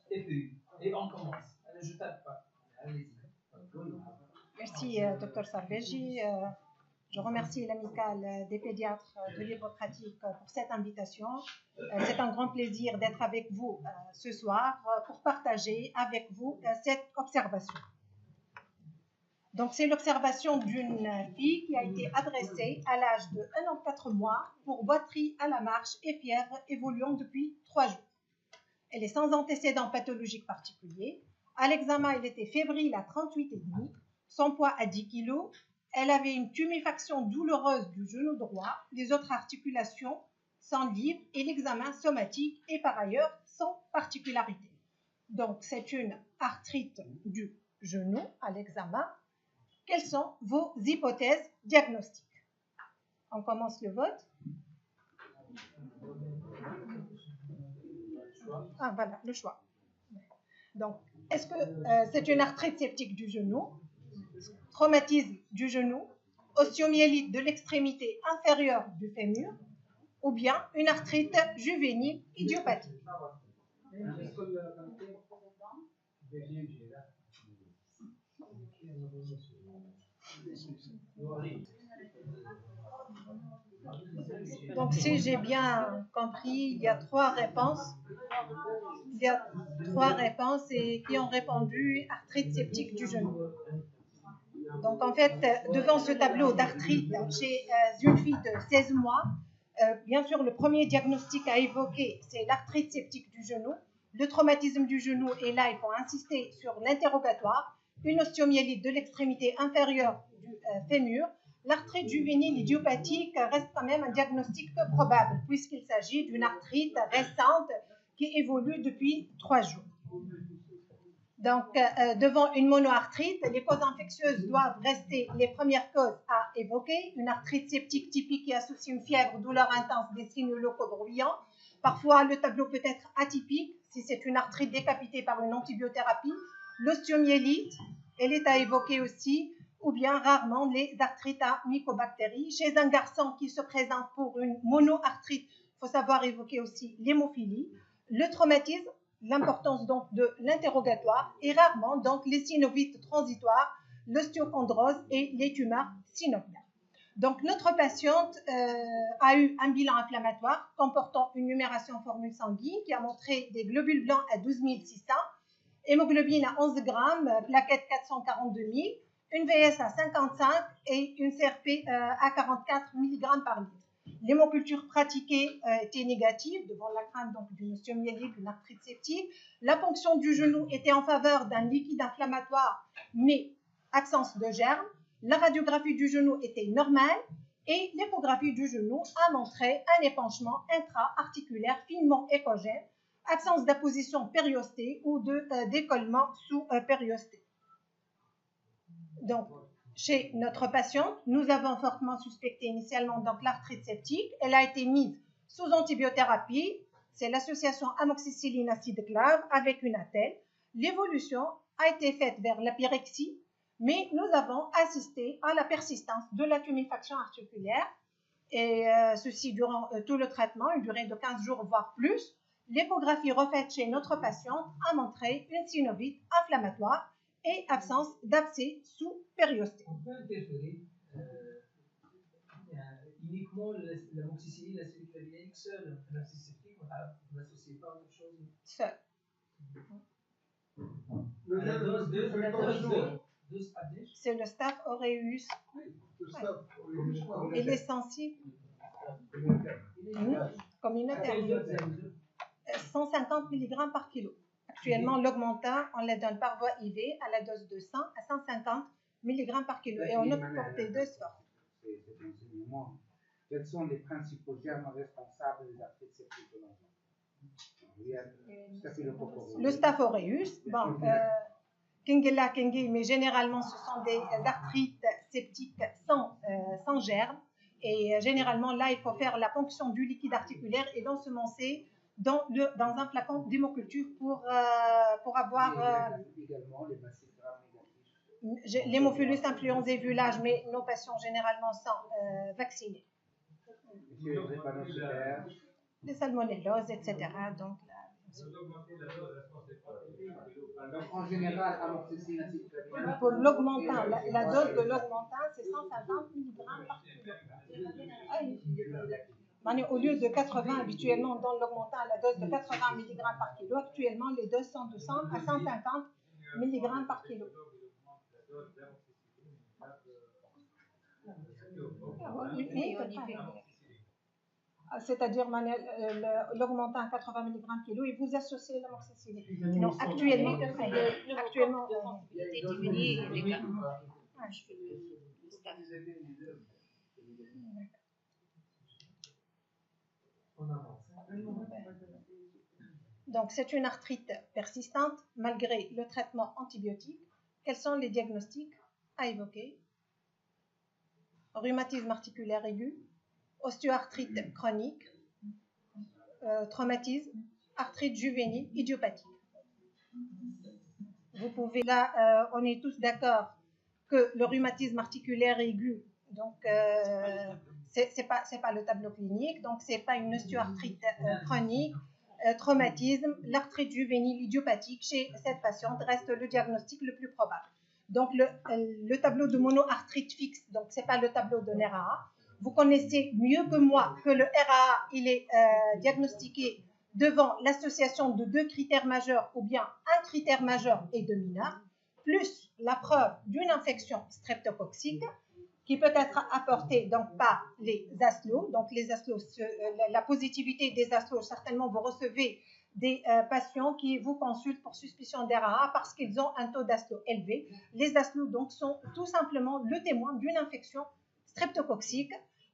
FEU. Et on commence. Allez, je tape pas. Allez-y. Merci, Dr Sarveji. Je remercie l'amicale des pédiatres de Libre Pratique pour cette invitation. C'est un grand plaisir d'être avec vous ce soir pour partager avec vous cette observation. Donc, c'est l'observation d'une fille qui a été adressée à l'âge de 1 an 4 mois pour boiterie à la marche et fièvre évoluant depuis 3 jours. Elle est sans antécédent pathologique particulier. À l'examen, elle était fébrile à 38,5, son poids à 10 kg. Elle avait une tuméfaction douloureuse du genou droit, les autres articulations sans livre et l'examen somatique est par ailleurs sans particularité. Donc, c'est une arthrite du genou à l'examen. Quelles sont vos hypothèses diagnostiques? On commence le vote. Ah, voilà, le choix. Donc, est-ce que c'est une arthrite septique du genou, traumatisme du genou, osteomyélite de l'extrémité inférieure du fémur, ou bien une arthrite juvénile idiopathique? Donc, si j'ai bien compris, il y a 3 réponses. Il y a 3 réponses et qui ont répondu arthrite septique du genou. Donc, en fait, devant ce tableau d'arthrite chez une fille de 16 mois, bien sûr, le premier diagnostic à évoquer, c'est l'arthrite septique du genou. Le traumatisme du genou, et là, il faut insister sur l'interrogatoire. Une osteomyélite de l'extrémité inférieure du fémur. L'arthrite juvénile idiopathique reste quand même un diagnostic peu probable, puisqu'il s'agit d'une arthrite récente qui évolue depuis 3 jours. Donc, devant une monoarthrite, les causes infectieuses doivent rester les premières causes à évoquer. Une arthrite septique typique qui associe une fièvre, douleur intense, des signes locaux bruyants. Parfois, le tableau peut être atypique si c'est une arthrite décapitée par une antibiothérapie. L'osteomyélite, elle est à évoquer aussi, ou bien rarement les arthrites à mycobactéries. Chez un garçon qui se présente pour une monoarthrite, il faut savoir évoquer aussi l'hémophilie. Le traumatisme, l'importance donc de l'interrogatoire et rarement donc les synovites transitoires, l'ostéochondrose et les tumeurs synoviales. Donc notre patiente a eu un bilan inflammatoire comportant une numération formule sanguine qui a montré des globules blancs à 12 600, hémoglobine à 11 grammes, plaquettes 442 000, une VS à 55 et une CRP à 44 mg par litre. L'hémoculture pratiquée était négative devant la crainte d'une osteomyélite, d'une arthrite septique. La ponction du genou était en faveur d'un liquide inflammatoire, mais absence de germe. La radiographie du genou était normale et l'échographie du genou a montré un épanchement intra-articulaire finement échogène, absence d'apposition périostée ou de décollement sous périostée. Donc, chez notre patiente, nous avons fortement suspecté initialement donc l'arthrite septique. Elle a été mise sous antibiothérapie. C'est l'association amoxicilline acide clave avec une attelle. L'évolution a été faite vers la pyrexie, mais nous avons assisté à la persistance de la tuméfaction articulaire. Et ceci durant tout le traitement, une durée de 15 jours voire plus. L'échographie refaite chez notre patiente a montré une synovite inflammatoire et absence d'abcès sous périostée. On peut interférer uniquement l'amoxicilline, l'acide clavulaire seul, l'acide septique, on n'associe pas autre chose. Seul. La dose 2, c'est le Staph aureus. Ouais. Il est sensible. Communautaire. 150 mg par kilo. Actuellement, l'augmentin, on la donne par voie IV à la dose de 100 à 150 mg par kilo. Et on augmente les deux fortes. Quels sont les principaux germes responsables des arthrites septiques de l'enfant? Le Staph aureus, bon, Kingella Kingi, mais généralement ce sont des arthrites septiques sans germes. Et généralement, là, il faut faire la ponction du liquide articulaire et l'ensemencer dans un flacon d'hémoculture pour avoir également les bacilles négatifs. L'hémophilus influenzae vu l'âge, mais nos patients généralement sont vaccinés. Les salmonelloses, etc. Donc, là, Donc, en général, amoxicilline, acétylcholine. Pour l'augmentin, la dose de l'augmentin, c'est 150 mg par kilo. Au lieu de 80, habituellement, on donne l'augmentin à la dose de 80 mg par kilo. Actuellement, les doses sont de 100 à 150 mg par kilo. C'est-à-dire l'augmentant à 80 mg kg et vous associez l'amoxicilline. Non, actuellement, donc c'est une arthrite persistante malgré le traitement antibiotique. Quels sont les diagnostics à évoquer? Rhumatisme articulaire aigu, ostéoarthrite chronique, traumatisme, arthrite juvénile, idiopathie. Vous pouvez, là, on est tous d'accord que le rhumatisme articulaire aigu, donc c'est pas le tableau clinique, donc c'est pas une ostéoarthrite chronique, traumatisme, l'arthrite juvénile idiopathique chez cette patiente reste le diagnostic le plus probable. Donc le tableau de monoarthrite fixe, donc c'est pas le tableau de RAA. Vous connaissez mieux que moi que le RAA, il est diagnostiqué devant l'association de deux critères majeurs ou bien un critère majeur et deux mineurs, plus la preuve d'une infection streptococcique qui peut être apportée donc par les ASLO. Donc les ASLO, la positivité des ASLO, certainement vous recevez des patients qui vous consultent pour suspicion d'RAA parce qu'ils ont un taux d'ASLO élevé. Les ASLO donc sont tout simplement le témoin d'une infection streptococcique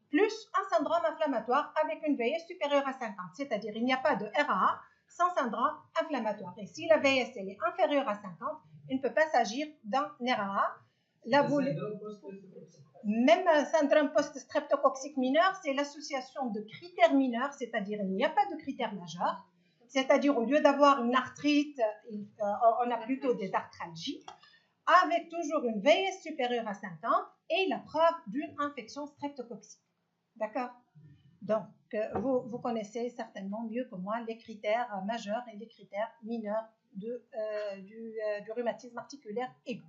plus un syndrome inflammatoire avec une VS supérieure à 50, c'est-à-dire il n'y a pas de RAA sans syndrome inflammatoire. Et si la VS elle est inférieure à 50, il ne peut pas s'agir d'un RAA. Même un syndrome post-streptococcique mineur, c'est l'association de critères mineurs, c'est-à-dire il n'y a pas de critères majeurs, c'est-à-dire au lieu d'avoir une arthrite, on a plutôt des arthralgies, avec toujours une VS supérieure à 50 et la preuve d'une infection streptococcique. D'accord? Donc, vous connaissez certainement mieux que moi les critères majeurs et les critères mineurs du rhumatisme articulaire aigu.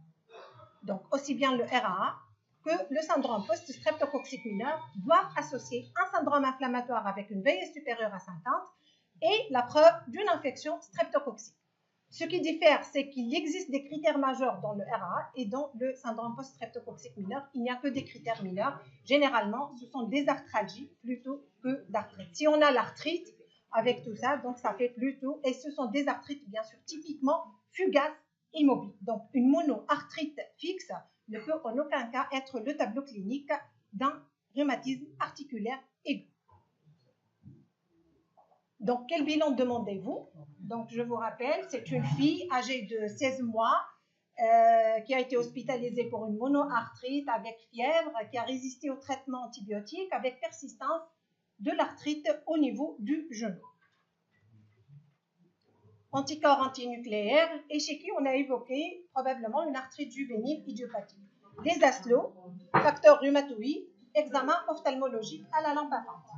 Donc, aussi bien le RAA que le syndrome post-streptococcique mineur doivent associer un syndrome inflammatoire avec une VS supérieure à 50 et la preuve d'une infection streptococcique. Ce qui diffère, c'est qu'il existe des critères majeurs dans le RAA et dans le syndrome post-streptococcique mineur. Il n'y a que des critères mineurs. Généralement, ce sont des arthralgies plutôt que d'arthrite. Si on a l'arthrite avec tout ça, donc ça fait plutôt, et ce sont des arthrites bien sûr typiquement fugaces, immobiles. Donc une monoarthrite fixe ne peut en aucun cas être le tableau clinique d'un rhumatisme articulaire aigu. Donc, quel bilan demandez-vous? Donc, je vous rappelle, c'est une fille âgée de 16 mois qui a été hospitalisée pour une monoarthrite avec fièvre, qui a résisté au traitement antibiotique avec persistance de l'arthrite au niveau du genou. Anticorps antinucléaires et chez qui on a évoqué probablement une arthrite juvénile idiopathique. Les ASLO, facteurs rhumatoïdes, examen ophtalmologique à la lampe à pente.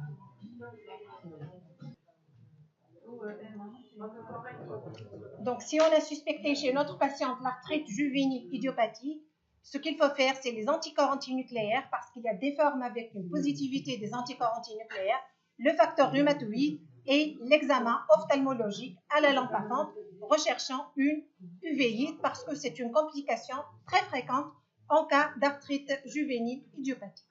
Donc, si on a suspecté chez notre patiente l'arthrite juvénile idiopathique, ce qu'il faut faire, c'est les anticorps antinucléaires parce qu'il y a des formes avec une positivité des anticorps antinucléaires, le facteur rhumatoïde et l'examen ophtalmologique à la lampe à pente recherchant une uvéite parce que c'est une complication très fréquente en cas d'arthrite juvénile idiopathique.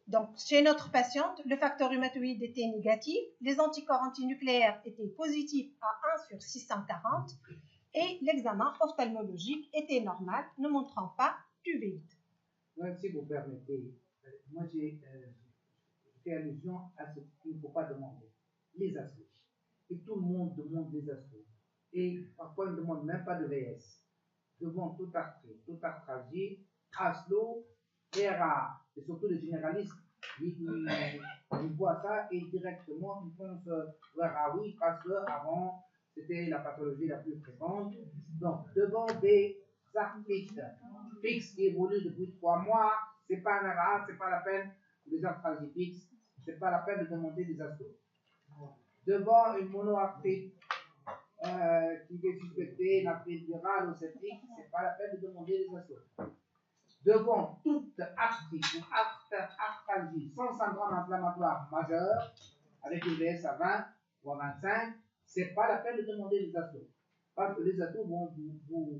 Donc, chez notre patiente, le facteur rhumatoïde était négatif, les anticorps antinucléaires étaient positifs à 1 sur 640 et l'examen ophtalmologique était normal, ne montrant pas d'uvéite. Si vous permettez, moi j'ai fait allusion à ce qu'il ne faut pas demander, les ASLO. Et tout le monde demande les ASLO. Et parfois, on ne demande même pas de VS. Devant toute arthrite, toute arthralgie, ASLO, RA, et surtout les généralistes, ils voient ça et directement ils pensent oui, parce qu'avant, c'était la pathologie la plus fréquente. Donc, devant des arthrites fixes qui évoluent depuis 3 mois, c'est pas un RA, c'est pas la peine, des arthralgies fixes, c'est pas la peine de demander des ASLO. Devant une monoarthrite qui est suspecté une arthrite virale ou septique, c'est pas la peine de demander les assos. Devant toute arthrite ou arthralgie sans syndrome inflammatoire majeur, avec une VS à 20 ou à 25, c'est pas la peine de demander les assos. Parce que les assos vont vous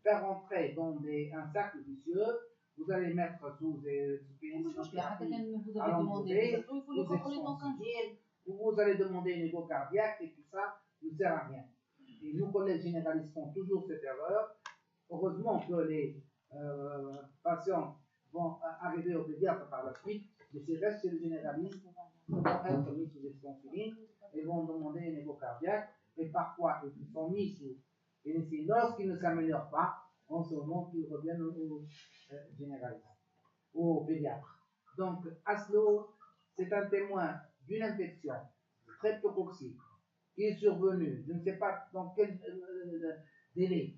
faire rentrer dans un cercle vicieux. Vous allez mettre sous à l'enlever, vous allez demander une écho cardiaque et tout ça ne sert à rien. Et nous, collèges généralistes, font toujours cette erreur. Heureusement que les patients vont arriver au pédiatre par la suite, mais s'ils restent chez le généraliste, ils vont être mis sous extensiline et vont demander une écho cardiaque. Et parfois, ils sont mis sous pénicilline. Lorsqu'ils ne s'améliorent pas, en ce moment qu'ils reviennent au généraliste ou au pédiatre. Donc, Aslo, c'est un témoin d'une infection streptococcique qui est survenue, je ne sais pas dans quel délai.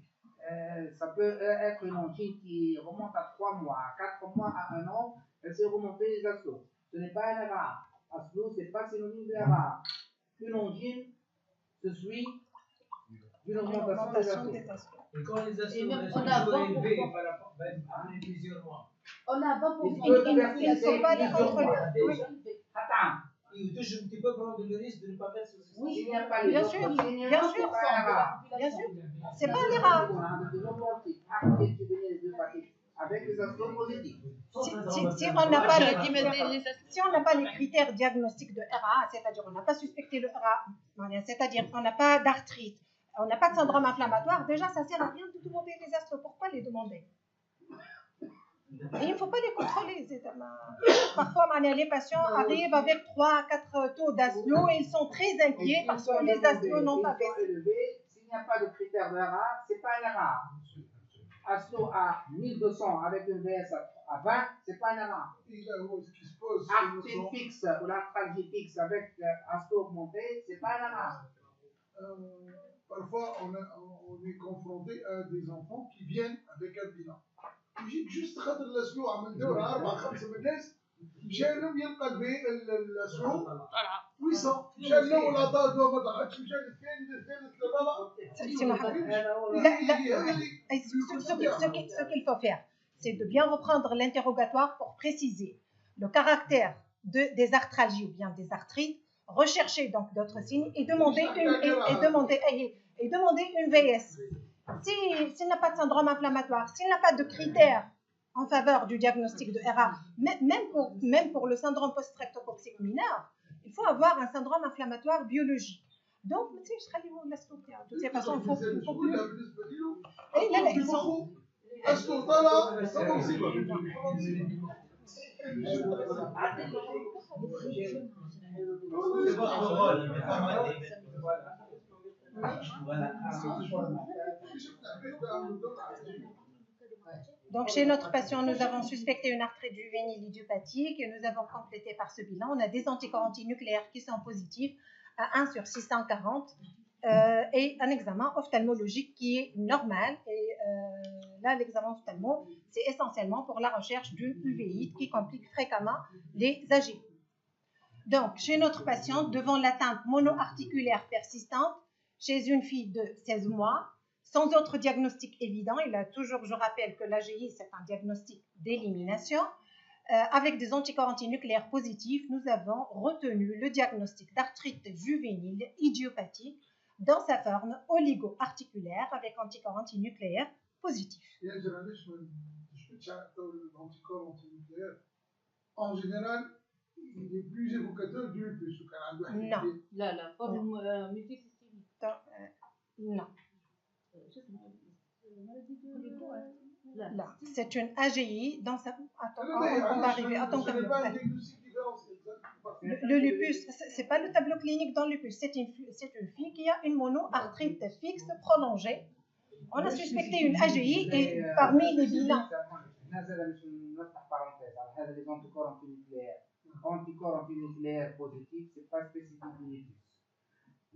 Ça peut être une angine qui remonte à 3 mois, à 4 mois, à 1 an, elle s'est remontée les aslos. Ce n'est pas un RA. Aslo, ce n'est pas synonyme de RA. Une angine se suit d'une augmentation des aslos. Et quand les assos on a sont élevés, après plusieurs mois. On a 20 Il ne faut pas les contrôler. Attends. Je ne peux pas prendre le risque de ne pas mettre sur ce Oui, il n'y a pas bien sûr, bien sûr, bien sûr. C'est pas un erreur. Avec les assos positifs. Si on n'a pas les critères diagnostiques de RA, c'est-à-dire on n'a pas suspecté le RA, c'est-à-dire on n'a pas d'arthrite, on n'a pas de syndrome inflammatoire, déjà ça sert à rien de demander les assos. Pourquoi les demander? Et il ne faut pas les contrôler. Parfois, les patients arrivent avec 3 à 4 taux d'aslo et ils sont très inquiets parce que les aslos n'ont pas baissé. S'il n'y a pas de critère de RA, ce n'est pas un RA. Aslo à 1200 avec une VS à 20, ce n'est pas un RA. Arthrite fixe ou l'arthralgie fixe avec aslo augmenté, ce n'est pas un RA. Parfois, on est confronté à des enfants qui viennent avec un bilan. يجيك جوست خاطر الاسلو عمل دوره 4 5 من الناس مشى لهم يلقى الاسلو ويصاب مشى لهم ولا دوا ما ضحكش مشى للثالث Ce qu'il faut faire, c'est de bien reprendre l'interrogatoire pour préciser le caractère des arthralgies ou bien des arthrites, rechercher donc d'autres signes et demander une VS. S'il n'a pas de syndrome inflammatoire, s'il n'a pas de critères en faveur du diagnostic de RA, même pour le syndrome post-streptococcique mineur, il faut avoir un syndrome inflammatoire biologique. Donc, de toute façon, il faut plus. Ils sont. Donc, chez notre patient, nous avons suspecté une arthrite juvénile idiopathique et nous avons complété par ce bilan. On a des anticorps antinucléaires qui sont positifs à 1 sur 640 et un examen ophtalmologique qui est normal. Et là, l'examen ophtalmo, c'est essentiellement pour la recherche d'une uvéite qui complique fréquemment les AG. Donc, chez notre patiente, devant l'atteinte monoarticulaire persistante, chez une fille de 16 mois, sans autre diagnostic évident, je rappelle que l'AGI, c'est un diagnostic d'élimination, avec des anticorps antinucléaires positifs, nous avons retenu le diagnostic d'arthrite juvénile idiopathique dans sa forme oligo-articulaire avec anticorps antinucléaires positifs. En général, il est plus évocateur du lupus. Non. La forme multisystémique. Non. Là, c'est une AGI dans sa. Attends, on va arriver. Attends, le lupus, c'est pas le tableau clinique dans le lupus. C'est une fille qui a une monoarthrite fixe prolongée. On a suspecté une AGI et parmi les bilans. Anticorps antinucléaires positifs, ce n'est pas spécifique du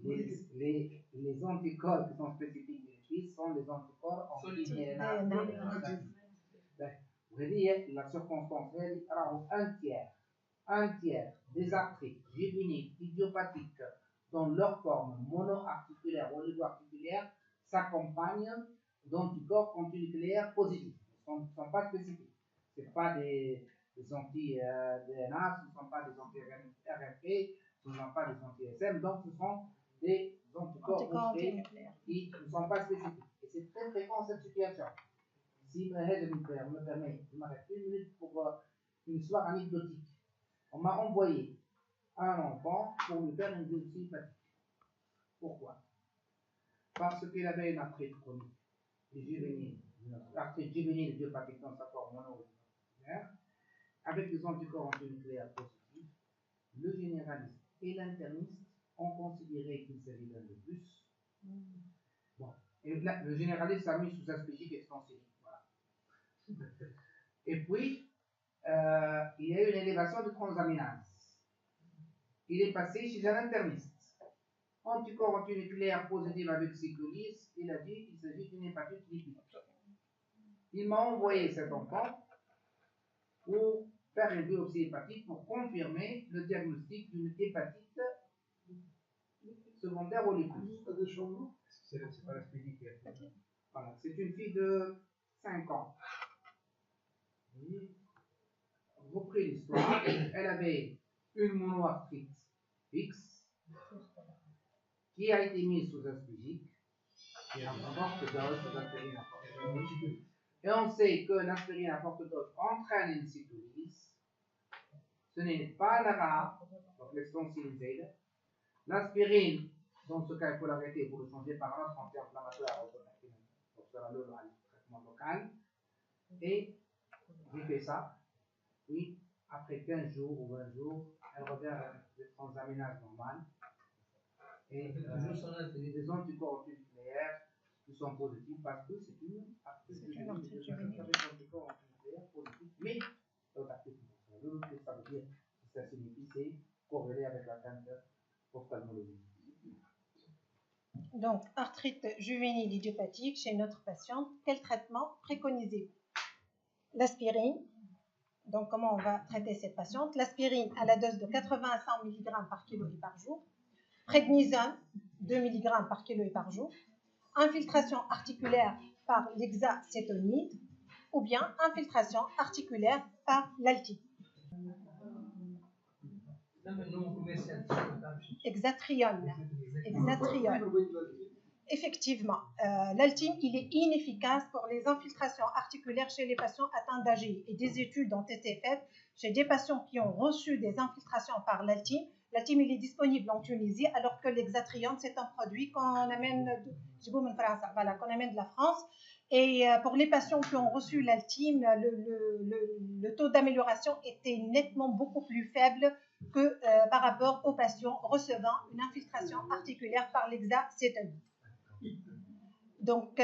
lupus. Les anticorps qui sont spécifiques du lupus sont les anticorps anti-DNA. Vous voyez, la circonstance, un tiers des arthrites juvéniles idiopathiques dans leur forme monoarticulaire ou oligoarticulaire articulaire s'accompagne d'anticorps antinucléaires positifs. Ils ne sont pas spécifiques. Ce ne sont pas des anti-DNA, ce ne sont pas des anti-RNP, ce ne sont pas des anti-SM, donc ce sont des anticorps antinucléaires qui ne sont pas spécifiques. Et c'est très fréquent cette situation. Si me permet, je m'arrête une minute pour une histoire anecdotique. On m'a envoyé un enfant pour lui faire une biopsie hépatique. Pourquoi? Parce qu'il avait une arthrite chronique, l'arthrite juvénile idiopathique dans sa forme mononucléaire, avec des anticorps antinucléaires positifs. Le généraliste et l'interniste ont considéré qu'il s'agit d'un lupus. Bon. Et là, le généraliste l'a mis sous aspégique extensive. Voilà. Et puis, il y a eu une élévation de transaminase. Il est passé chez un interniste. Anticorps antinucléaire positif avec cyclolyse, il a dit qu'il s'agit d'une hépatite lipidique. Il m'a envoyé cet enfant pour faire une biopsie hépatique pour confirmer le diagnostic d'une hépatite secondaire au lupus. C'est pas la spécificité. Voilà, c'est une fille de 5 ans. Repris l'histoire, elle avait une monoarthrite fixe qui a été mise sous aspégique, qui est à forte dose d'aspirine à forte dose. Et on sait que l'aspirine à forte dose entraîne une cytolyse. Ce n'est pas la donc l'extensilisée. L'aspirine, dans ce cas, il faut l'arrêter pour le changer par un autre anti-inflammatoire automatiquement. Donc, ça va le traitement local. Et j'ai fait ça. Puis, après 15 jours ou 20 jours, elle revient avec des transaminases normales. Et des anticorps antinucléaires qui sont positifs parce que c'est une arthrite juvénile avec anticorps antinucléaires positifs. Mais, ça veut dire que ça signifie c'est corrélé avec la cancer ophtalmologique. Donc, arthrite juvénile idiopathique chez notre patiente, quel traitement préconisez-vous? L'aspirine. Donc, comment on va traiter cette patiente? L'aspirine à la dose de 80 à 100 mg par kilo et par jour. Prednisone, 2 mg par kilo et par jour. Infiltration articulaire par l'hexacétonide ou bien infiltration articulaire par l'altine. Hexatrione. Effectivement, l'altime, il est inefficace pour les infiltrations articulaires chez les patients atteints d'AGI. Et des études ont été faites chez des patients qui ont reçu des infiltrations par l'altime. L'altime, il est disponible en Tunisie, alors que l'hexatrione, c'est un produit qu'on amène de la France. Et pour les patients qui ont reçu l'altime, le taux d'amélioration était nettement beaucoup plus faible que par rapport aux patients recevant une infiltration articulaire par l'hexacétonide. Donc,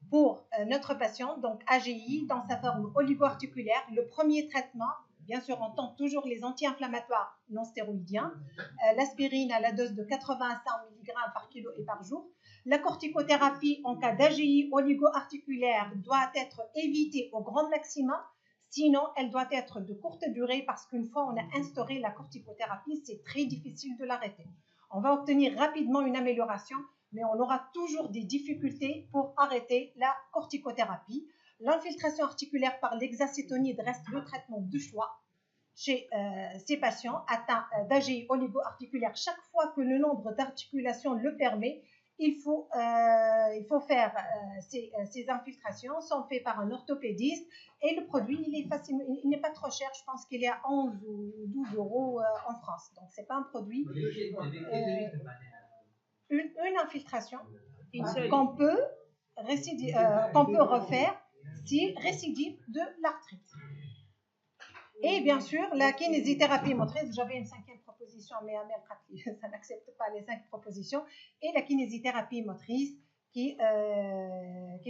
pour notre patient, donc AGI, dans sa forme oligo-articulaire, le premier traitement, bien sûr, on tente toujours les anti-inflammatoires non stéroïdiens, l'aspirine à la dose de 80 à 100 mg par kilo et par jour. La corticothérapie en cas d'AGI oligo-articulaire doit être évitée au grand maximum, sinon elle doit être de courte durée parce qu'une fois on a instauré la corticothérapie, c'est très difficile de l'arrêter. On va obtenir rapidement une amélioration, mais on aura toujours des difficultés pour arrêter la corticothérapie. L'infiltration articulaire par l'hexacétonide reste le traitement de choix chez ces patients atteints d'AGI oligo-articulaire. Chaque fois que le nombre d'articulations le permet, il faut faire ces infiltrations, sont faites par un orthopédiste et le produit, il n'est pas trop cher, je pense qu'il est à 11 ou 12 euros en France. Donc, ce n'est pas un produit. Une infiltration qu'on peut refaire si récidive de l'arthrite. Et bien sûr, la kinésithérapie motrice, j'avais une 5e proposition, mais ça n'accepte pas les 5 propositions, et la kinésithérapie motrice qui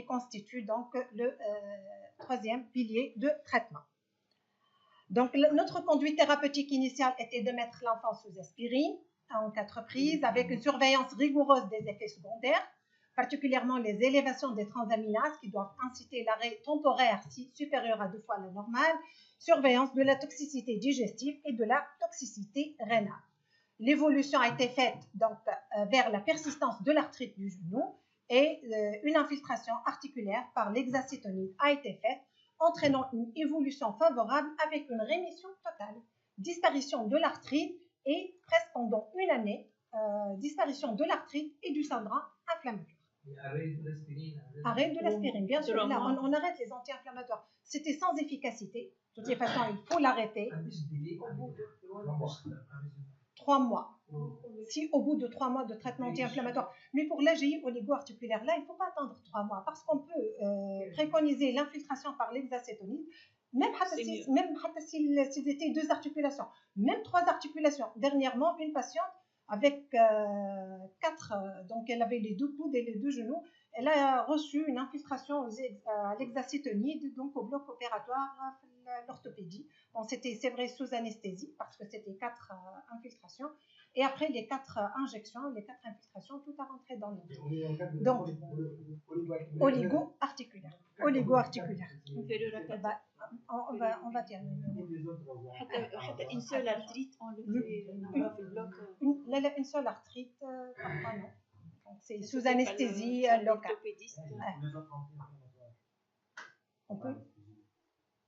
constitue donc le 3e pilier de traitement. Donc, notre conduite thérapeutique initiale était de mettre l'enfant sous aspirine en 4 prises, avec une surveillance rigoureuse des effets secondaires, particulièrement les élévations des transaminases qui doivent inciter l'arrêt temporaire si supérieur à 2 fois la normale, surveillance de la toxicité digestive et de la toxicité rénale. l'évolution a été faite donc, vers la persistance de l'arthrite du genou et une infiltration articulaire par l'hexacétonide a été faite, entraînant une évolution favorable avec une rémission totale, disparition de l'arthrite et presque pendant une année, disparition de l'arthrite et du syndrome inflammatoire. Arrête de l'aspirine, bien sûr. Là, on arrête les anti-inflammatoires. C'était sans efficacité. De toutes les façons, il faut l'arrêter. 3 mois. Si au bout de 3 mois de traitement anti-inflammatoire. Mais pour l'AGI oligo-articulaire, là, il ne faut pas attendre 3 mois parce qu'on peut préconiser l'infiltration par l'hexacétonide, même s'ils étaient 2 articulations, même 3 articulations. Dernièrement, une patiente avec 4, donc elle avait les 2 coudes et les 2 genoux, elle a reçu une infiltration à l'hexacétonide, donc au bloc opératoire l'orthopédie. Bon, c'est vrai sous anesthésie parce que c'était 4 infiltrations. Et après les 4 injections, les 4 infiltrations, tout a rentré dans l'autre. Donc, oligo-articulaire. Oligo-articulaire. On va terminer. Une seule arthrite, on le fait le bloc. Une seule arthrite, parfois non. C'est sous anesthésie locale. On peut,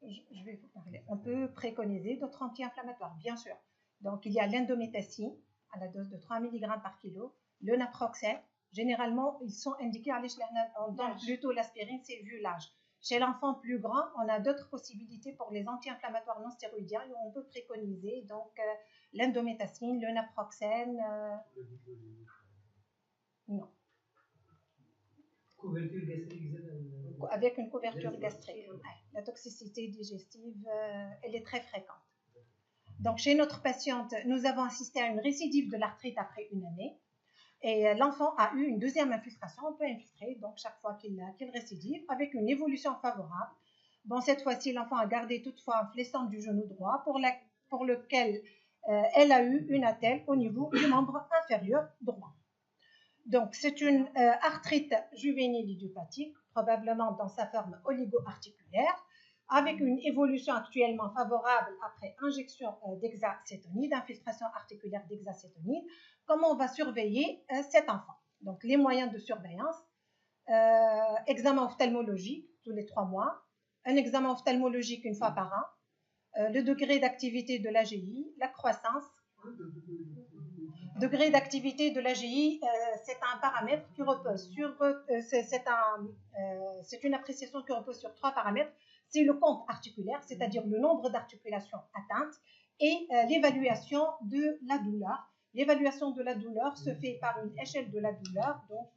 je vais vous parler. On peut préconiser d'autres anti-inflammatoires, bien sûr. Donc, il y a l'indométacine à la dose de 3 mg par kilo, le naproxène. Généralement, ils sont indiqués à l'échelle. On donne plutôt l'aspirine, c'est vu l'âge. Chez l'enfant plus grand, on a d'autres possibilités pour les anti-inflammatoires non stéroïdiens et on peut préconiser donc l'indométacine, le naproxène. Non. Couverture gastrique. Avec une couverture gastrique. La toxicité digestive, elle est très fréquente. Donc, chez notre patiente, nous avons assisté à une récidive de l'arthrite après une année. Et l'enfant a eu une deuxième infiltration, on peut infiltrer donc chaque fois qu'il récidive avec une évolution favorable. Bon, cette fois-ci, l'enfant a gardé toutefois un fléchant du genou droit pour lequel elle a eu une attelle au niveau du membre inférieur droit. Donc, c'est une arthrite juvénile idiopathique, probablement dans sa forme oligo-articulaire, avec une évolution actuellement favorable après injection d'hexacétonide, infiltration articulaire d'hexacétonide. Comment on va surveiller cet enfant? Donc, les moyens de surveillance, examen ophtalmologique tous les 3 mois, un examen ophtalmologique une fois par an, le degré d'activité de l'AGI, la croissance. Degré d'activité de l'AGI, c'est un paramètre qui repose sur, c'est une appréciation qui repose sur 3 paramètres. C'est le compte articulaire, c'est-à-dire le nombre d'articulations atteintes, et l'évaluation de la douleur. L'évaluation de la douleur se fait par une échelle de la douleur, donc,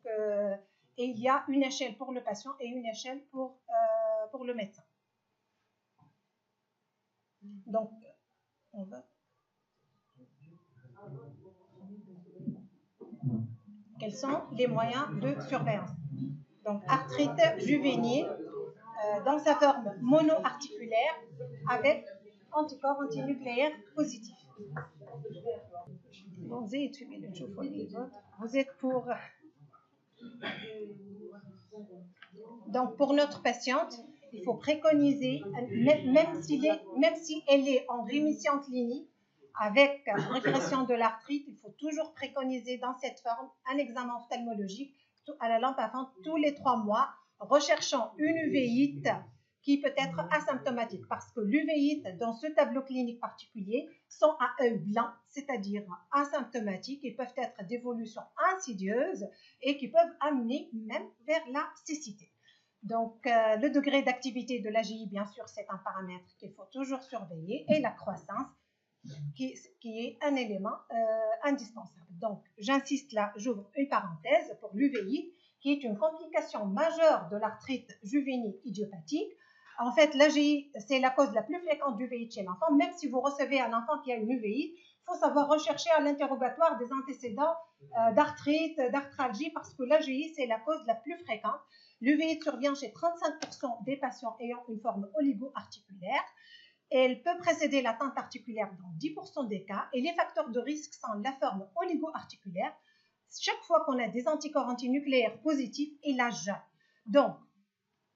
et il y a une échelle pour le patient et une échelle pour le médecin. Donc, on va... Quels sont les moyens de surveillance? Donc, arthrite juvénile dans sa forme monoarticulaire avec anticorps antinucléaires positifs. Vous êtes pour... Donc, pour notre patiente, il faut préconiser, même si elle est en rémission clinique, avec régression de l'arthrite, il faut toujours préconiser dans cette forme un examen ophtalmologique à la lampe à fente tous les 3 mois, recherchant une uvéite qui peut être asymptomatique, parce que l'uvéite, dans ce tableau clinique particulier, sont à œil blanc, c'est-à-dire asymptomatiques, et peuvent être d'évolution insidieuse et qui peuvent amener même vers la cécité. Donc, le degré d'activité de l'AGI, bien sûr, c'est un paramètre qu'il faut toujours surveiller, et la croissance, qui est un élément indispensable. Donc, j'insiste là, j'ouvre une parenthèse pour l'uvéite, qui est une complication majeure de l'arthrite juvénile idiopathique. En fait, l'AGI, c'est la cause la plus fréquente d'uvéite chez l'enfant. Même si vous recevez un enfant qui a une uvéite, il faut savoir rechercher à l'interrogatoire des antécédents d'arthrite, d'arthralgie, parce que l'AGI, c'est la cause la plus fréquente. L'uvéite survient chez 35% des patients ayant une forme oligo-articulaire. Elle peut précéder l'atteinte articulaire dans 10% des cas, et les facteurs de risque sont la forme oligo-articulaire, chaque fois qu'on a des anticorps antinucléaires positifs, et l'âge. Donc,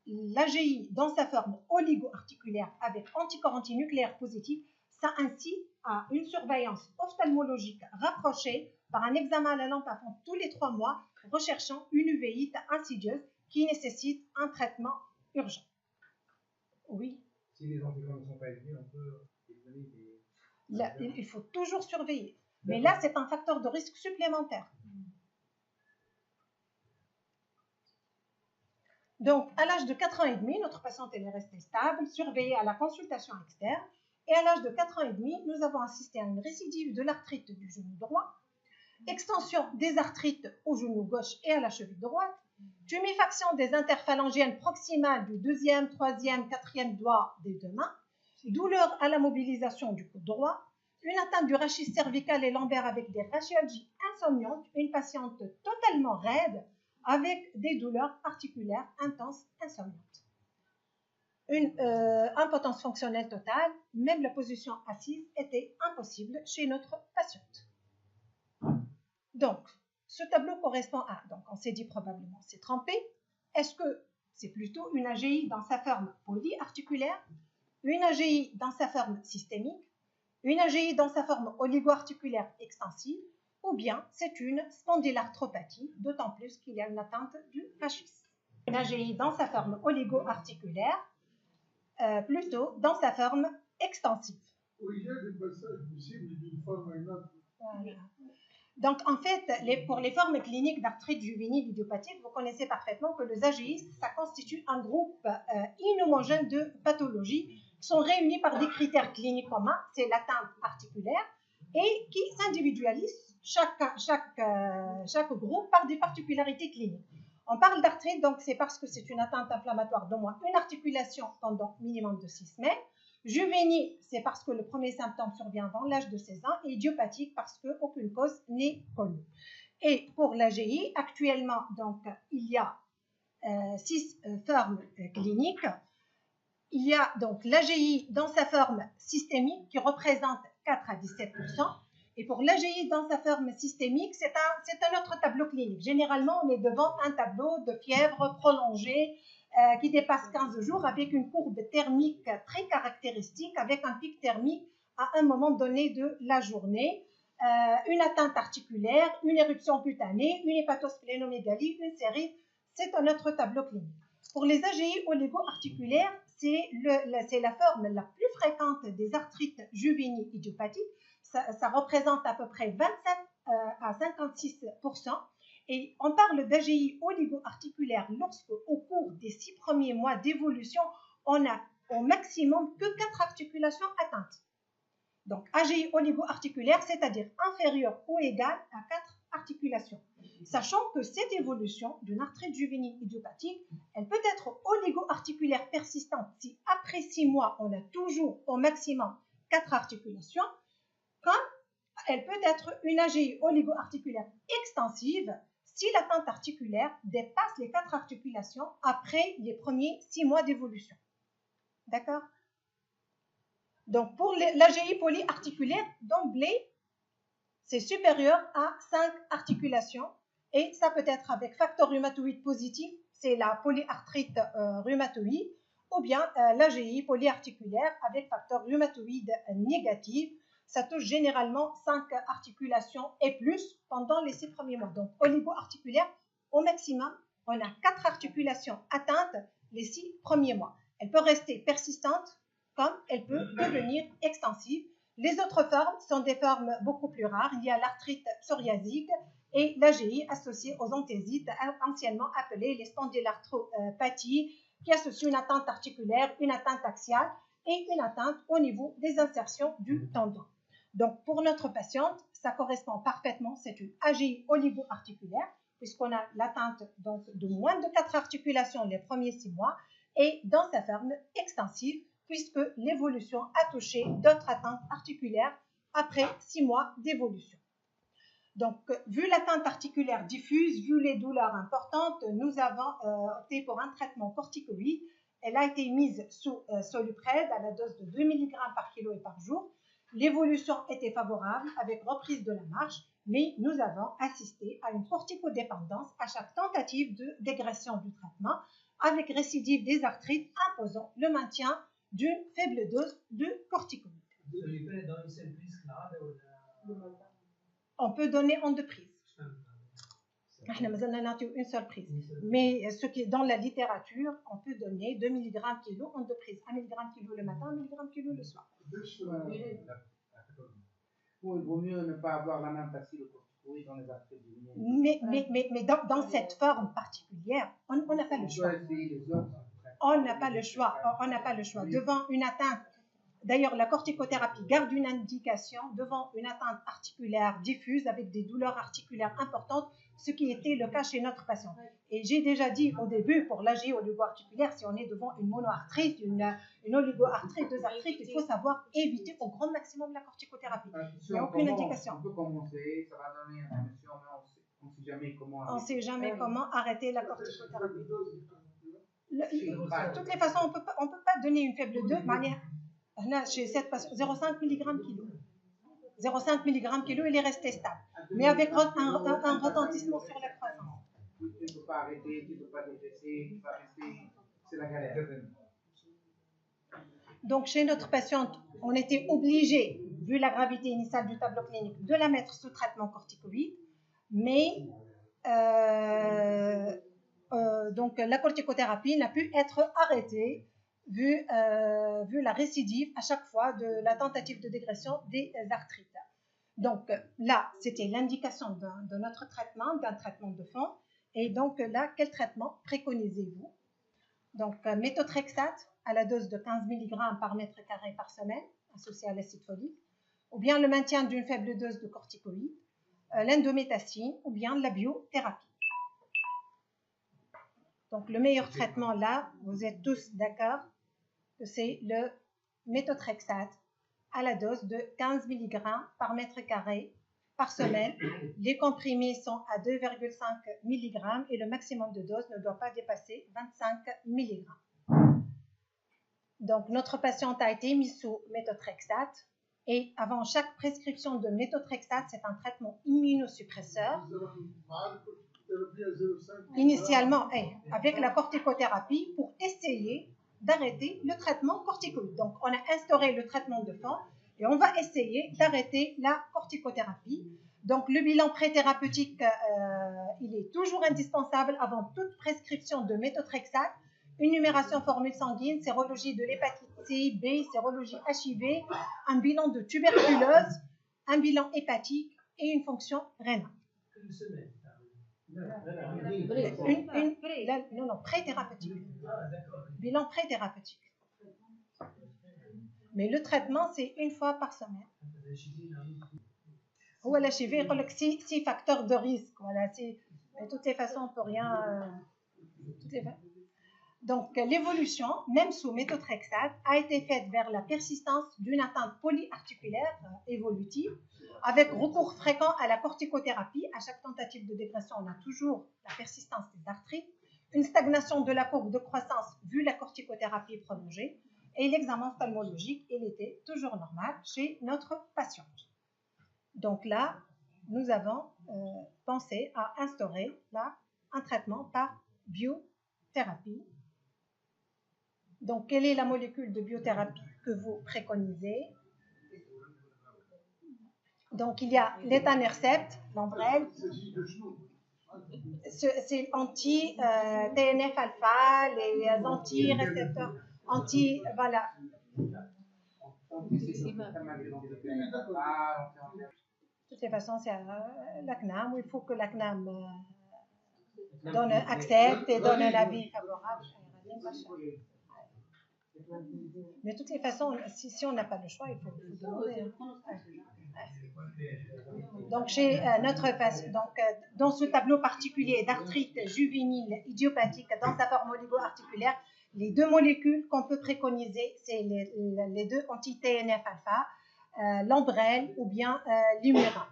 l'AGI dans sa forme oligo-articulaire avec anticorps antinucléaires positifs, ça incite à une surveillance ophtalmologique rapprochée par un examen à la lampe à fond tous les 3 mois, recherchant une uvéite insidieuse qui nécessite un traitement urgent. Oui. Si les anticorps ne sont pas élevés, on peut donner des... Là, il faut toujours surveiller. Mais là, c'est un facteur de risque supplémentaire. Donc, à l'âge de 4 ans et demi, notre patiente est restée stable, surveillée à la consultation externe. Et à l'âge de 4 ans et demi, nous avons assisté à une récidive de l'arthrite du genou droit, extension des arthrites au genou gauche et à la cheville droite, tuméfaction des interphalangiennes proximales du 2e, 3e, 4e doigt des 2 mains, douleur à la mobilisation du coude droit, une atteinte du rachis cervical et lombaire avec des rachidalgies insomniantes, une patiente totalement raide avec des douleurs articulaires intenses insomniantes. Une impotence fonctionnelle totale, même la position assise était impossible chez notre patiente. Donc, ce tableau correspond à, donc on s'est dit probablement c'est trempé, est-ce que c'est plutôt une AGI dans sa forme polyarticulaire, une AGI dans sa forme systémique, une AGI dans sa forme oligo-articulaire extensive, ou bien c'est une spondylarthropathie, d'autant plus qu'il y a une atteinte du rachis. Une AGI dans sa forme oligo-articulaire, plutôt dans sa forme extensive. Oui, il y a des passages possibles d'une forme à une autre. Voilà. Donc, en fait, pour les formes cliniques d'arthrite juvénile idiopathique, vous connaissez parfaitement que les AGI, ça constitue un groupe inhomogène de pathologies qui sont réunies par des critères cliniques communs, c'est l'atteinte articulaire, et qui s'individualisent chaque groupe par des particularités cliniques. On parle d'arthrite, donc c'est parce que c'est une atteinte inflammatoire d'au moins une articulation pendant minimum de 6 semaines. Juvénile, c'est parce que le premier symptôme survient avant l'âge de 16 ans, et idiopathique parce qu'aucune cause n'est connue. Et pour l'AGI, actuellement, donc, il y a 6 formes cliniques. Il y a donc l'AGI dans sa forme systémique qui représente 4 à 17%. Et pour l'AGI dans sa forme systémique, c'est un autre tableau clinique. Généralement, on est devant un tableau de fièvre prolongée qui dépasse 15 jours avec une courbe thermique très caractéristique, avec un pic thermique à un moment donné de la journée, une atteinte articulaire, une éruption cutanée, une hépatosplénomégalie, une série. C'est un autre tableau clinique. Pour les AGI oligo-articulaires, c'est la forme la plus fréquente des arthrites juvéniles idiopathiques. Ça représente à peu près 27 à 56%. Et on parle d'AGI oligo-articulaire lorsque, au cours des 6 premiers mois d'évolution, on a au maximum que 4 articulations atteintes. Donc, AGI oligo-articulaire, c'est-à-dire inférieur ou égal à 4 articulations. Sachant que cette évolution d'une arthrite juvénile idiopathique, elle peut être oligo-articulaire persistante si après 6 mois, on a toujours au maximum 4 articulations, comme elle peut être une AGI oligo-articulaire extensive si l'atteinte articulaire dépasse les 4 articulations après les premiers 6 mois d'évolution. D'accord? Donc, pour l'AGI polyarticulaire, d'emblée, c'est supérieur à 5 articulations et ça peut être avec facteur rhumatoïde positif, c'est la polyarthrite rhumatoïde, ou bien l'AGI polyarticulaire avec facteur rhumatoïde négatif. Ça touche généralement 5 articulations et plus pendant les 6 premiers mois. Donc, oligo-articulaire, au maximum, on a 4 articulations atteintes les 6 premiers mois. Elle peut rester persistante comme elle peut devenir extensive. Les autres formes sont des formes beaucoup plus rares. Il y a l'arthrite psoriasique et l'AGI associée aux enthésites, anciennement appelées les spondylarthropathies, qui associent une atteinte articulaire, une atteinte axiale et une atteinte au niveau des insertions du tendon. Donc, pour notre patiente, ça correspond parfaitement, c'est une AGI oligo-articulaire, puisqu'on a l'atteinte de moins de 4 articulations les premiers 6 mois, et dans sa forme extensive, puisque l'évolution a touché d'autres atteintes articulaires après 6 mois d'évolution. Donc, vu l'atteinte articulaire diffuse, vu les douleurs importantes, nous avons opté pour un traitement corticoïde. Elle a été mise sous Soluprède à la dose de 2 mg par kilo et par jour. L'évolution était favorable avec reprise de la marche, mais nous avons assisté à une corticodépendance à chaque tentative de dégression du traitement, avec récidive des arthrites imposant le maintien d'une faible dose de corticoïdes. On peut donner en 2 prises. On a une seule prise. Mais ce qui est dans la littérature, on peut donner 2 mg kilo en 2 prises. 1 mg kilo le matin, 1 mg kilo le soir. Il vaut mieux ne pas avoir la même facile au corticoïde dans les artères du nez. Mais dans cette forme particulière, on n'a pas le choix. On n'a pas le choix. On n'a pas le choix. Devant une atteinte, d'ailleurs, la corticothérapie garde une indication devant une atteinte articulaire diffuse avec des douleurs articulaires importantes, ce qui était le cas chez notre patient. Et j'ai déjà dit au début, pour l'AG oligo-articulaire, si on est devant une monoarthrite, une oligo-arthrite, 2 arthrites, il faut savoir éviter au grand maximum la corticothérapie. Il n'y a aucune indication. On peut commencer, ça va donner une rémission, mais on ne sait jamais comment. On ne sait jamais comment arrêter la corticothérapie. De toutes les façons, on ne peut pas donner une faible dose. Là, chez cette patiente, 0,5 mg kilo. 0,5 mg kilo, il est resté stable. Mais avec un retentissement sur la croissance. Tu ne peux pas arrêter, tu ne peux pas dégraisser, tu vas rester. C'est la galère. Donc, chez notre patiente, on était obligé, vu la gravité initiale du tableau clinique, de la mettre sous traitement corticoïde. Mais donc, la corticothérapie n'a pu être arrêtée vu la récidive à chaque fois de la tentative de dégression des arthrites. Donc là, c'était l'indication de notre traitement, d'un traitement de fond. Et donc là, quel traitement préconisez-vous? Donc méthotrexate à la dose de 15 mg par mètre carré par semaine, associé à l'acide folique, ou bien le maintien d'une faible dose de corticoïdes, l'indométacine, ou bien la biothérapie. Donc le meilleur traitement là, vous êtes tous d'accord que c'est le méthotrexate à la dose de 15 mg par mètre carré par semaine. Les comprimés sont à 2,5 mg et le maximum de dose ne doit pas dépasser 25 mg. Donc notre patiente a été mise sous méthotrexate et avant chaque prescription de méthotrexate, c'est un traitement immunosuppresseur. Initialement, avec la corticothérapie pour essayer d'arrêter le traitement corticoïde. Donc, on a instauré le traitement de fond et on va essayer d'arrêter la corticothérapie. Donc, le bilan préthérapeutique, il est toujours indispensable avant toute prescription de méthotrexate. Une numération formule sanguine, sérologie de l'hépatite C, B, sérologie HIV, un bilan de tuberculose, un bilan hépatique et une fonction rénale. Une semaine. Non, pré-thérapeutique. Bilan pré-thérapeutique. Mais le traitement, c'est une fois par semaine. Ou l'HIV, 6 facteurs de risque. Voilà, de toutes les façons, on ne peut rien. Donc, l'évolution, même sous méthotrexate, a été faite vers la persistance d'une atteinte polyarticulaire évolutive, avec recours fréquent à la corticothérapie. À chaque tentative de dégression, on a toujours la persistance des arthrites, une stagnation de la courbe de croissance vu la corticothérapie prolongée, et l'examen ophtalmologique, il était toujours normal chez notre patiente. Donc là, nous avons pensé à instaurer un traitement par biothérapie. Donc, quelle est la molécule de biothérapie que vous préconisez? Donc, il y a l'étanercept, l'Ambrelle. C'est anti-TNF-alpha, les anti-récepteurs, voilà. De toutes les façons, c'est l'ACNAM, où il faut que l'ACNAM accepte et donne un avis favorable. Mais de toutes les façons, si on n'a pas le choix, il faut demander. Donc, chez notre patient, dans ce tableau particulier d'arthrite juvénile idiopathique dans sa forme oligo-articulaire, les 2 molécules qu'on peut préconiser, c'est les 2 anti-TNF-alpha, l'Ambrelle ou bien l'Humira.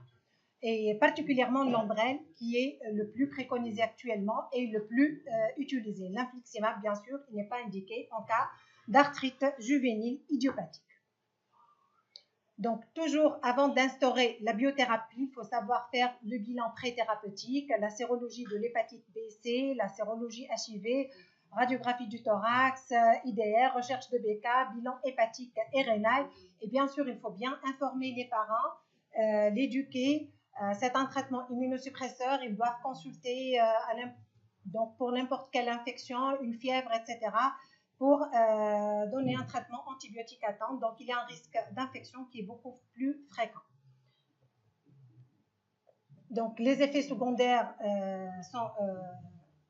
Et particulièrement l'Ambrelle qui est le plus préconisé actuellement et le plus utilisé. L'infliximab, bien sûr, il n'est pas indiqué en cas d'arthrite juvénile idiopathique. Donc, toujours avant d'instaurer la biothérapie, il faut savoir faire le bilan pré-thérapeutique, la sérologie de l'hépatite B, C, la sérologie HIV, radiographie du thorax, IDR, recherche de BK, bilan hépatique et rénal. Et bien sûr, il faut bien informer les parents, l'éduquer. C'est un traitement immunosuppresseur. Ils doivent consulter donc pour n'importe quelle infection, une fièvre, etc., pour donner un traitement antibiotique à temps. Donc, il y a un risque d'infection qui est beaucoup plus fréquent. Donc, les effets secondaires sont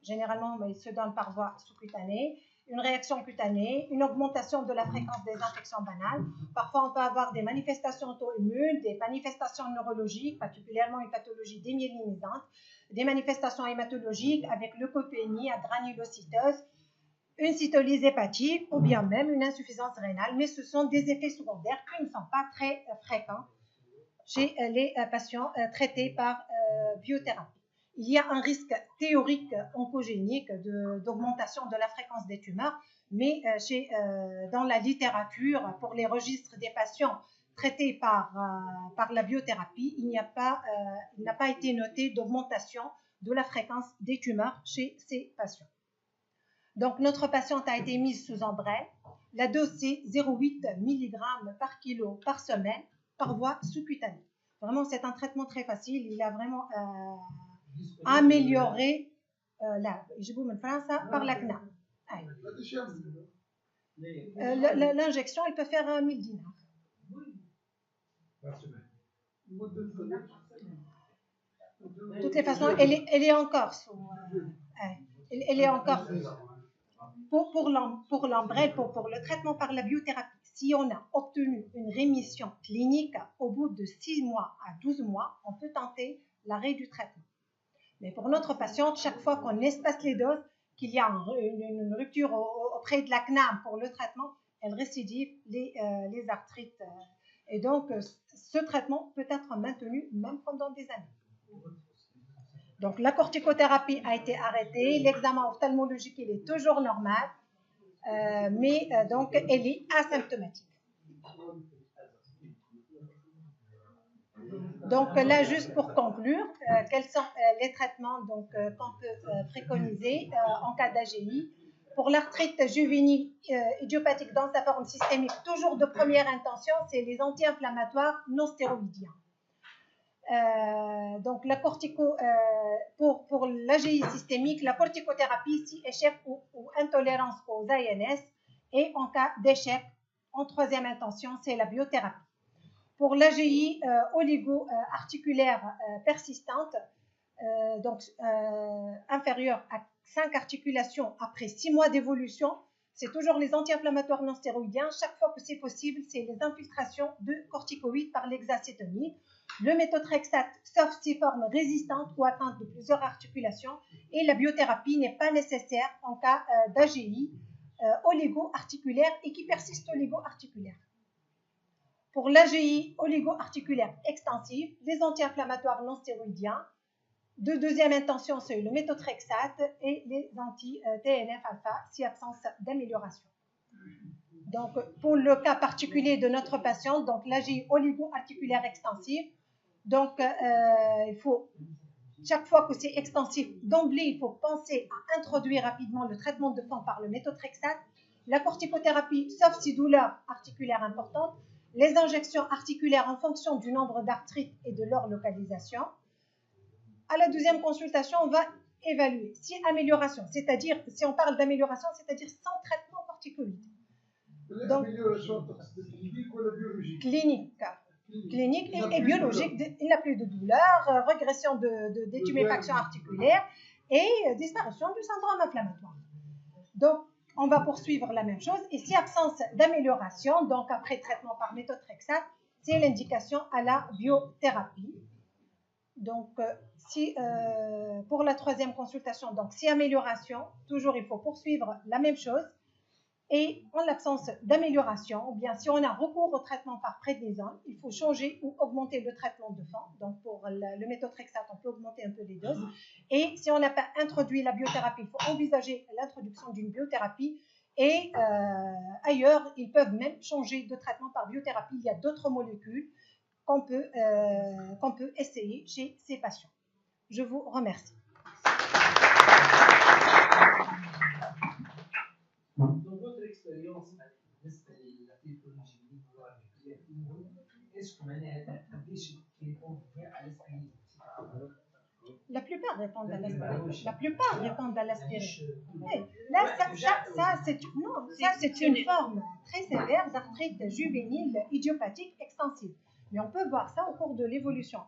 généralement, ils se donnent par voie sous-cutanée, une réaction cutanée, une augmentation de la fréquence des infections banales. Parfois, on peut avoir des manifestations auto-immunes, des manifestations neurologiques, particulièrement une pathologie démyélinisante, des manifestations hématologiques avec leucopénie, granulocytose, une cytolyse hépatique ou bien même une insuffisance rénale, mais ce sont des effets secondaires qui ne sont pas très fréquents chez les patients traités par biothérapie. Il y a un risque théorique oncogénique d'augmentation de la fréquence des tumeurs, mais dans la littérature, pour les registres des patients traités par la biothérapie, il n'a pas été noté d'augmentation de la fréquence des tumeurs chez ces patients. Donc, notre patiente a été mise sous ombrelle. La dose, c'est 0,8 mg par kilo par semaine par voie sous-cutanée. Vraiment, c'est un traitement très facile. Il a vraiment amélioré par la CNA. L'injection, elle peut faire 1000 dinars. De toutes les façons, elle est encore sous. Elle est encore pour l'ombrelle, pour le traitement par la biothérapie. Si on a obtenu une rémission clinique au bout de 6 mois à 12 mois, on peut tenter l'arrêt du traitement. Mais pour notre patiente, chaque fois qu'on espace les doses, qu'il y a une rupture auprès de la CNAM pour le traitement, elle récidive les arthrites. Et donc, ce traitement peut être maintenu même pendant des années. Donc, la corticothérapie a été arrêtée, l'examen ophtalmologique, il est toujours normal, mais donc, elle est asymptomatique. Donc là, juste pour conclure, quels sont les traitements qu'on peut préconiser en cas d'AGI? Pour l'arthrite juvénile idiopathique dans sa forme systémique, toujours de première intention, c'est les anti-inflammatoires non stéroïdiens. Donc la pour l'AGI systémique, la corticothérapie si échec ou intolérance aux ANS, et en cas d'échec, en troisième intention, c'est la biothérapie. Pour l'AGI oligo-articulaire persistante, donc inférieure à 5 articulations après 6 mois d'évolution, c'est toujours les anti-inflammatoires non stéroïdiens. Chaque fois que c'est possible, c'est les infiltrations de corticoïdes par l'hexacétonide, le méthotrexate, sauf si forme résistante ou atteinte de plusieurs articulations, et la biothérapie n'est pas nécessaire en cas d'AGI oligo-articulaire et qui persiste oligo-articulaire. Pour l'AGI oligo-articulaire extensive, les anti-inflammatoires non stéroïdiens, de deuxième intention, c'est le méthotrexate et les anti-TNF-alpha si absence d'amélioration. Donc, pour le cas particulier de notre patiente, donc l'AGI oligo-articulaire extensive, donc il faut, chaque fois que c'est extensif, d'emblée, il faut penser à introduire rapidement le traitement de fond par le méthotrexate, la corticothérapie, sauf si douleur articulaire importante, les injections articulaires en fonction du nombre d'arthrites et de leur localisation. À la deuxième consultation, on va évaluer si amélioration, c'est-à-dire, si on parle d'amélioration, c'est-à-dire sans traitement corticoïde. Donc, clinique et biologique, il n'y a plus de douleur, régression des tuméfactions articulaires et disparition du syndrome inflammatoire. Donc, on va poursuivre la même chose. Et si absence d'amélioration, donc après traitement par méthotrexate, c'est l'indication à la biothérapie. Donc, pour la troisième consultation, donc si amélioration, toujours il faut poursuivre la même chose. Et en l'absence d'amélioration, ou bien si on a recours au traitement par prédnisone, il faut changer ou augmenter le traitement de fond. Donc pour le méthotrexate, on peut augmenter un peu les doses. Et si on n'a pas introduit la biothérapie, il faut envisager l'introduction d'une biothérapie. Et ailleurs, ils peuvent même changer de traitement par biothérapie. Il y a d'autres molécules qu'on peut essayer chez ces patients. Je vous remercie. répondent à l'aspirine. La plupart répondent à l'aspirine. Là, c'est une forme très sévère d'arthrite juvénile idiopathique extensive. Mais on peut voir ça au cours de l'évolution.